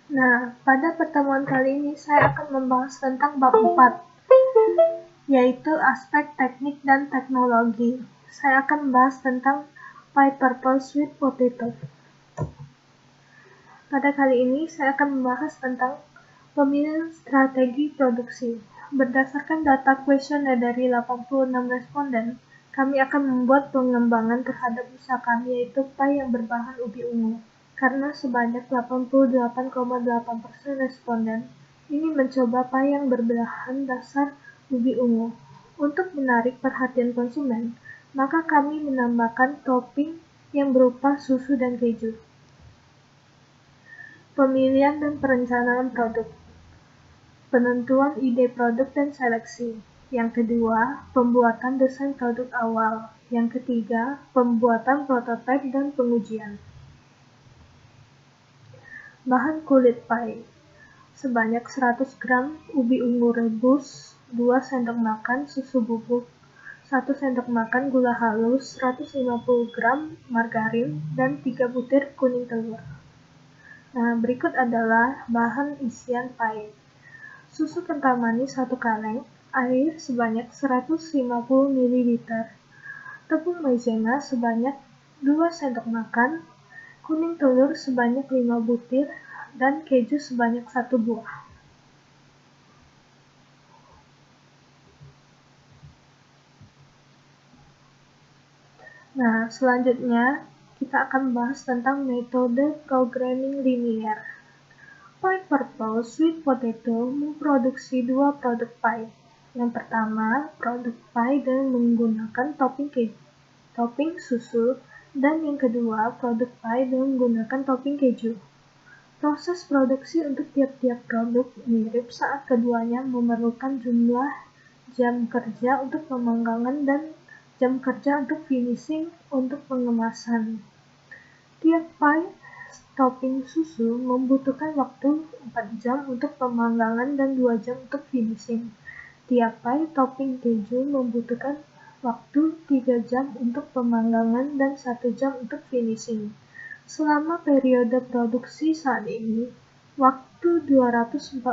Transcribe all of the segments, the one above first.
Nah, pada pertemuan kali ini saya akan membahas tentang bab 4, yaitu aspek teknik dan teknologi. Saya akan membahas tentang Pie Purple Sweet Potato. Pada kali ini saya akan membahas tentang pemilihan strategi produksi. Berdasarkan data kuesioner dari 86 responden, kami akan membuat pengembangan terhadap usaha kami, yaitu pie yang berbahan ubi ungu. Karena sebanyak 88,8% responden ingin mencoba pie yang berbahan dasar ubi ungu. Untuk menarik perhatian konsumen, maka kami menambahkan topping yang berupa susu dan keju. Pemilihan dan perencanaan produk. Penentuan ide produk dan seleksi. Yang kedua, pembuatan desain produk awal. Yang ketiga, pembuatan prototipe dan pengujian. Bahan kulit pie. Sebanyak 100 gram ubi ungu rebus, 2 sendok makan susu bubuk, 1 sendok makan gula halus, 150 gram margarin, dan 3 butir kuning telur. Nah, berikut adalah bahan isian pie. Susu kental manis 1 kaleng, air sebanyak 150 ml, tepung maizena sebanyak 2 sendok makan, kuning telur sebanyak 5 butir, dan keju sebanyak 1 buah. Nah, selanjutnya kita akan bahas tentang metode programming linear. Pie Purple Sweet Potato memproduksi 2 produk pie. Yang pertama, produk pie dengan menggunakan topping susu, dan yang kedua, produk pie dengan menggunakan topping keju. Proses produksi untuk tiap-tiap produk mirip saat keduanya memerlukan jumlah jam kerja untuk pemanggangan dan jam kerja untuk finishing untuk pengemasan. Tiap pie topping susu membutuhkan waktu 4 jam untuk pemanggangan dan 2 jam untuk finishing. Tiap pie topping keju membutuhkan waktu 3 jam untuk pemanggangan dan 1 jam untuk finishing. Selama periode produksi saat ini, waktu 240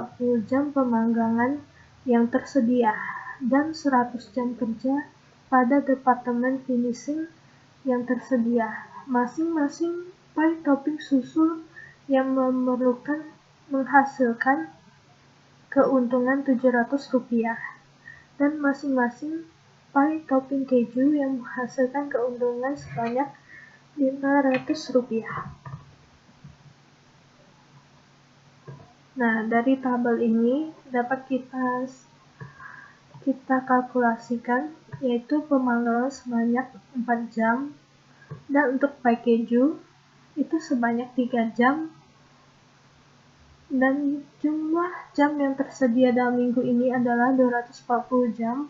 jam pemanggangan yang tersedia dan 100 jam kerja pada departemen finishing yang tersedia. Masing-masing pie topping susu yang menghasilkan keuntungan Rp700 dan masing-masing pie topping keju yang menghasilkan keuntungan sebanyak Rp500. Nah, dari tabel ini dapat kita kalkulasikan, yaitu pemanggangan sebanyak 4 jam, dan untuk pie keju itu sebanyak 3 jam, dan jumlah jam yang tersedia dalam minggu ini adalah 240 jam.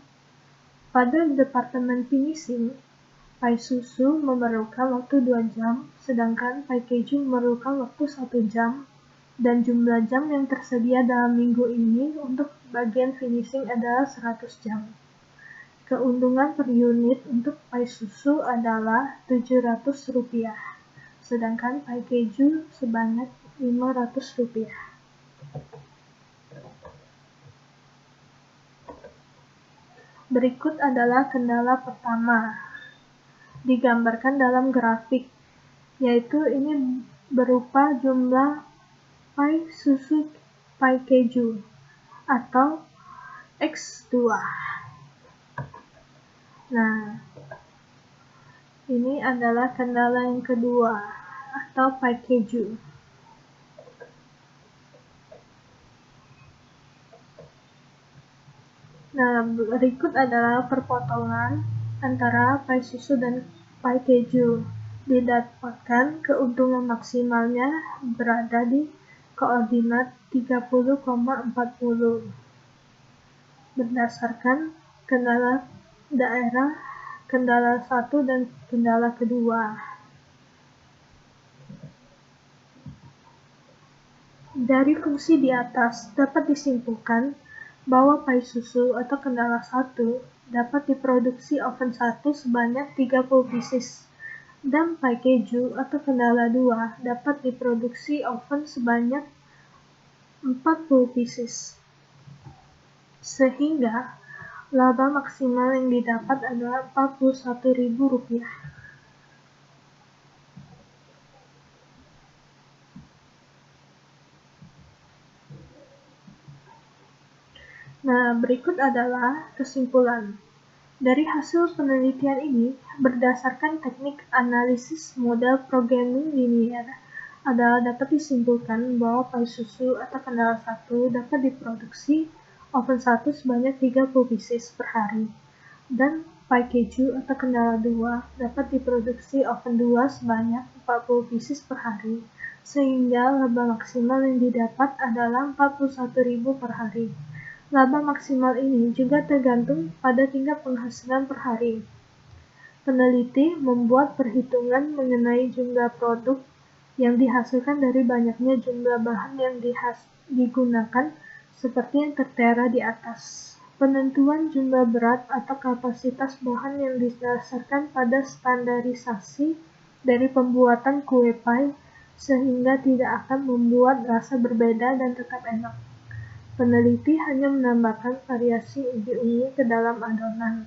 Pada departemen finishing, pie susu memerlukan waktu 2 jam, sedangkan pie keju memerlukan waktu 1 jam, dan jumlah jam yang tersedia dalam minggu ini untuk bagian finishing adalah 100 jam. Keuntungan per unit untuk pie susu adalah Rp700, sedangkan pie keju sebanyak Rp500. Berikut adalah kendala pertama, digambarkan dalam grafik, yaitu ini berupa jumlah pie susu pie keju atau X2. Nah, ini adalah kendala yang kedua atau pie keju. Nah, berikut adalah perpotongan antara pie susu dan pie keju. Didapatkan keuntungan maksimalnya berada di koordinat 30,40 berdasarkan kendala daerah, kendala 1 dan kendala kedua. Dari fungsi di atas dapat disimpulkan bahwa pie susu atau kendala 1 dapat diproduksi oven 1 sebanyak 30 pieces, dan pie keju atau kendala 2 dapat diproduksi oven sebanyak 40 pieces. Sehingga laba maksimal yang didapat adalah Rp41.000. Nah, berikut adalah kesimpulan. Dari hasil penelitian ini, berdasarkan teknik analisis model programming linear, adalah dapat disimpulkan bahwa pai susu atau kendala 1 dapat diproduksi oven 1 sebanyak 30 pieces per hari, dan pai keju atau kendala 2 dapat diproduksi oven 2 sebanyak 40 pieces per hari, sehingga laba maksimal yang didapat adalah Rp41.000 per hari. Laba maksimal ini juga tergantung pada tingkat penghasilan per hari. Peneliti membuat perhitungan mengenai jumlah produk yang dihasilkan dari banyaknya jumlah bahan yang digunakan, seperti yang tertera di atas. Penentuan jumlah berat atau kapasitas bahan yang didasarkan pada standarisasi dari pembuatan kue pai, sehingga tidak akan membuat rasa berbeda dan tetap enak. Peneliti hanya menambahkan variasi ubi ungu ke dalam adonan.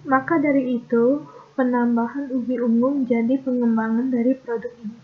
Maka dari itu, penambahan ubi ungu menjadi pengembangan dari produk ini.